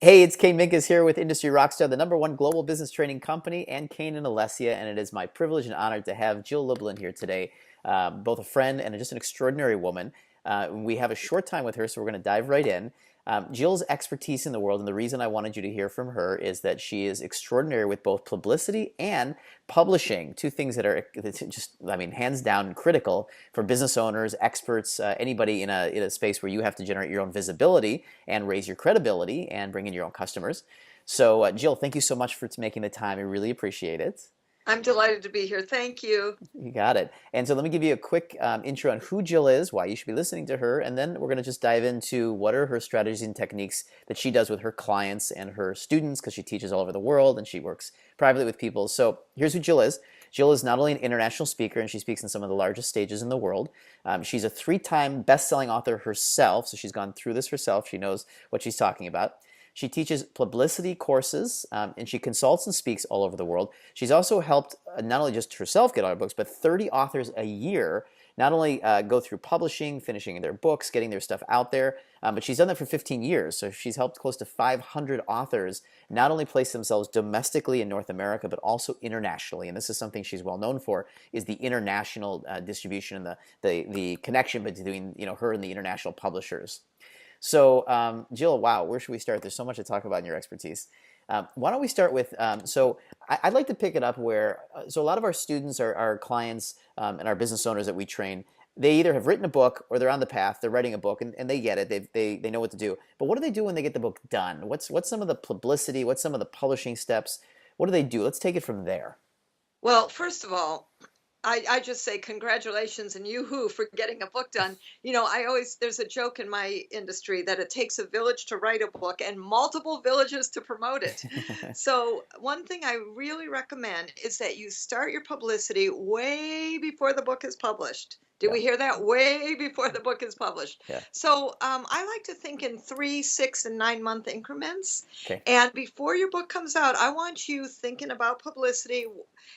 Hey, it's Kane Minkus here with Industry Rockstar, the #1 global business training company, and Kane and Alessia. And it is my privilege and honor to have Jill Lublin here today, both a friend and just an extraordinary woman. We have a short time with her, so we're going to dive right in. Jill's expertise in the world, and the reason I wanted you to hear from her is that she is extraordinary with both publicity and publishing, two things that are just, I mean, hands down critical for business owners, experts, anybody in a space where you have to generate your own visibility and raise your credibility and bring in your own customers. So, Jill, thank you so much for making the time. I really appreciate it. I'm delighted to be here. Thank you. You got it. And so let me give you a quick intro on who Jill is, why you should be listening to her, and then we're going to just dive into what are her strategies and techniques that she does with her clients and her students, because she teaches all over the world and she works privately with people. So here's who Jill is. Jill is not only an international speaker, and she speaks on some of the largest stages in the world. She's a 3-time best-selling author herself, so she's gone through this herself. She knows what she's talking about. She teaches publicity courses, and she consults and speaks all over the world. She's also helped not only just herself get on her books, but 30 authors a year not only go through publishing, finishing their books, getting their stuff out there, but she's done that for 15 years. So she's helped close to 500 authors not only place themselves domestically in North America, but also internationally. And this is something she's well known for, is the international distribution and the connection between her and the international publishers. So, Jill, wow, where should we start? There's so much to talk about in your expertise. Why don't we start with, I'd like to pick it up where, so a lot of our students, our clients, and our business owners that we train, they either have written a book or they're on the path, they're writing a book, and they get it, they know what to do. But what do they do when they get the book done? What's some of the publicity? What's some of the publishing steps? What do they do? Let's take it from there. Well, first of all, I just say congratulations and yoo-hoo for getting a book done. There's a joke in my industry that it takes a village to write a book and multiple villages to promote it. So one thing I really recommend is that you start your publicity way before the book is published. Did Yeah, we hear that? Way before the book is published. yeah, So I like to think in 3, 6, and 9 month increments. okay. And before your book comes out, I want you thinking about publicity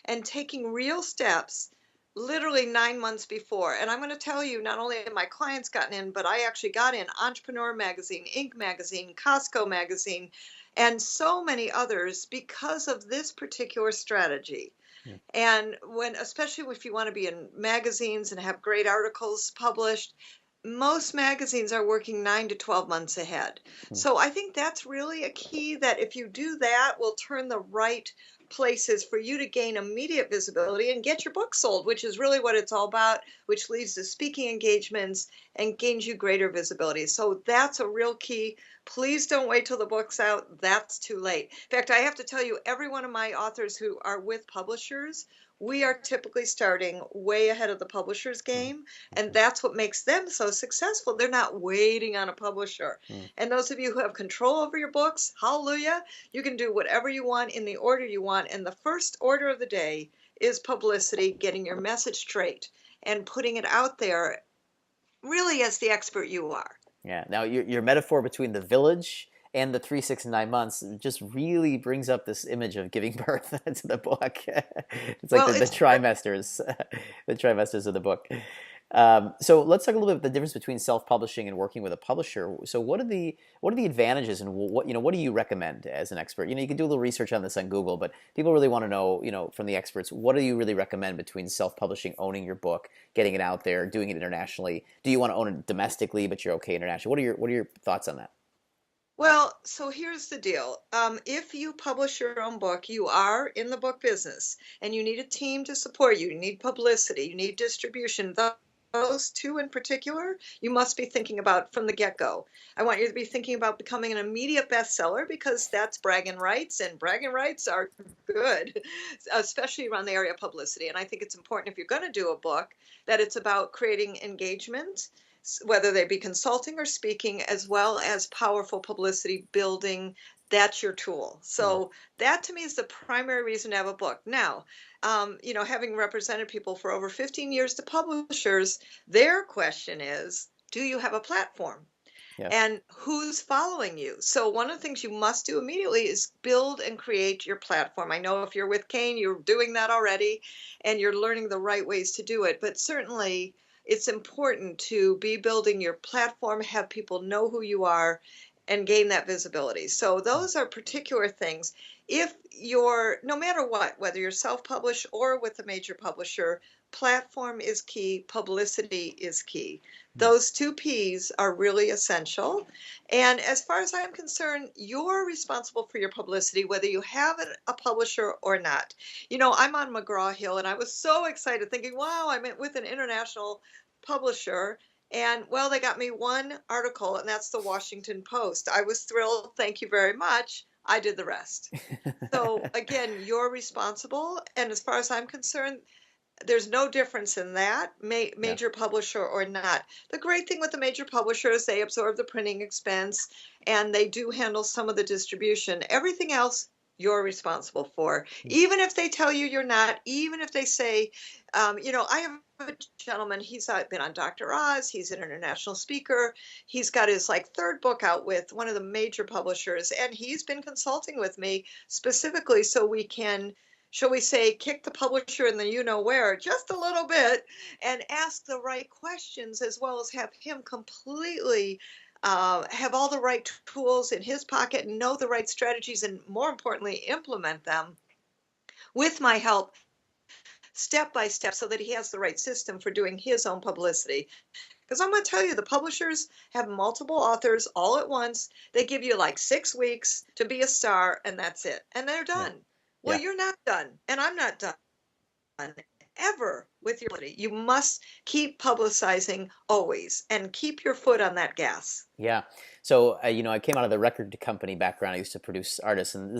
and taking real steps literally 9 months before. And I'm going to tell you, not only have my clients gotten in, but I actually got in Entrepreneur Magazine, Inc. Magazine, Costco Magazine, and so many others because of this particular strategy. Hmm. And especially if you want to be in magazines and have great articles published, most magazines are working 9 to 12 months ahead. Hmm. So I think that's really a key that if you do that, will turn the right places for you to gain immediate visibility and get your book sold, which is really what it's all about, which leads to speaking engagements and gains you greater visibility. So that's a real key. Please don't wait till the book's out. That's too late. In fact, I have to tell you, every one of my authors who are with publishers, we are typically starting way ahead of the publisher's Hmm. game, and Okay. that's what makes them so successful. They're not waiting on a publisher. Hmm. And those of you who have control over your books, hallelujah, you can do whatever you want in the order you want. And the first order of the day is publicity, getting your message straight and putting it out there really as the expert you are. Yeah. Now, your metaphor between the village and the 3, 6, and 9 months just really brings up this image of giving birth to the book. It's like Well, the it's trimesters, the trimesters of the book. So let's talk a little bit about the difference between self-publishing and working with a publisher. So what are the advantages, and what do you recommend as an expert? You can do a little research on this on Google, but people really want to know, from the experts, what do you really recommend between self-publishing, owning your book, getting it out there, doing it internationally? Do you want to own it domestically, but you're okay internationally? What are your thoughts on that? Well, so here's the deal. If you publish your own book, you are in the book business and you need a team to support you. You need publicity, you need distribution. Those two in particular, you must be thinking about from the get-go. I want you to be thinking about becoming an immediate bestseller because that's bragging rights, and bragging rights are good, especially around the area of publicity. And I think it's important if you're going to do a book that it's about creating engagement, whether they be consulting or speaking, as well as powerful publicity building. That's your tool. Mm. So that to me is the primary reason to have a book. Now, having represented people for over 15 years to publishers, their question is, do you have a platform? Yeah. And who's following you? So one of the things you must do immediately is build and create your platform. I know if you're with Kane, you're doing that already, and you're learning the right ways to do it. But certainly, it's important to be building your platform, have people know who you are, and gain that visibility. So those are particular things. If you're, no matter what, whether you're self-published or with a major publisher, platform is key, publicity is key. Those two P's are really essential. And as far as I'm concerned, you're responsible for your publicity, whether you have a publisher or not. I'm on McGraw-Hill, and I was so excited thinking, wow, I'm with an international publisher. And well, they got me one article, and that's the Washington Post. I was thrilled. Thank you very much. I did the rest. So again, you're responsible. And as far as I'm concerned, there's no difference in that, Yeah. major publisher or not. The great thing with the major publisher is they absorb the printing expense and they do handle some of the distribution. Everything else, you're responsible for. Even if they tell you you're not, even if they say, I have a gentleman, he's been on Dr. Oz, he's an international speaker. He's got his like third book out with one of the major publishers, and he's been consulting with me specifically so we can, shall we say, kick the publisher in the you know where just a little bit and ask the right questions, as well as have him completely have all the right tools in his pocket and know the right strategies, and more importantly, implement them with my help step by step so that he has the right system for doing his own publicity. Because I'm going to tell you, the publishers have multiple authors all at once. They give you like 6 weeks to be a star, and that's it. And they're Yeah. done. Well, Yeah. you're not done, and I'm not done ever with your ability. You must keep publicizing always and keep your foot on that gas. Yeah. So, I came out of the record company background. I used to produce artists, and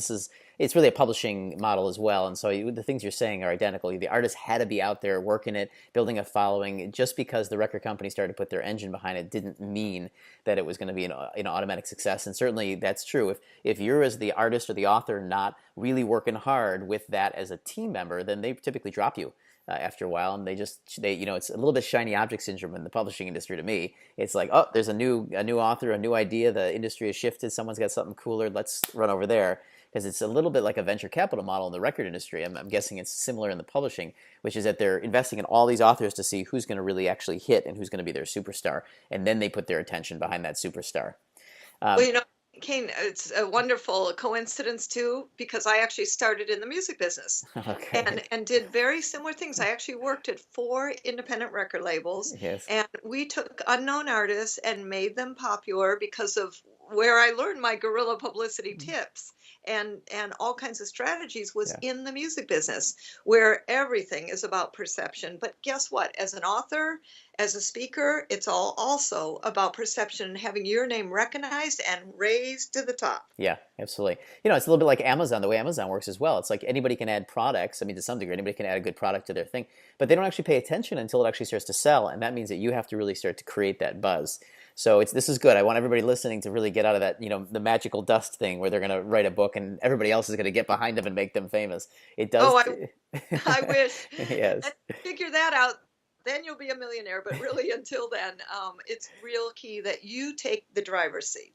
it's really a publishing model as well. And so the things you're saying are identical. The artist had to be out there working it, building a following. Just because the record company started to put their engine behind it didn't mean that it was going to be an automatic success. And certainly that's true. If you're, as the artist or the author, not really working hard with that as a team member, then they typically drop you. After a while, and it's a little bit shiny object syndrome in the publishing industry to me. It's like, oh, there's a new author, a new idea, the industry has shifted, someone's got something cooler, let's run over there. Because it's a little bit like a venture capital model in the record industry. I'm guessing it's similar in the publishing, which is that they're investing in all these authors to see who's going to really actually hit and who's going to be their superstar, and then they put their attention behind that superstar. Well, Um, Kane, it's a wonderful coincidence too, because I actually started in the music business okay. and did very similar things. I actually worked at 4 independent record labels, Yes. and we took unknown artists and made them popular because of where I learned my guerrilla publicity tips and all kinds of strategies was Yeah. in the music business, where everything is about perception. But guess what? As an author, as a speaker, it's all also about perception and having your name recognized and raised to the top. Yeah, absolutely. It's a little bit like Amazon, the way Amazon works as well. It's like anybody can add products. I mean, to some degree, anybody can add a good product to their thing, but they don't actually pay attention until it actually starts to sell. And that means that you have to really start to create that buzz. So this is good. I want everybody listening to really get out of that, the magical dust thing where they're going to write a book and everybody else is going to get behind them and make them famous. It does. Oh, I wish. Yes. And figure that out. Then you'll be a millionaire. But really, until then, it's real key that you take the driver's seat.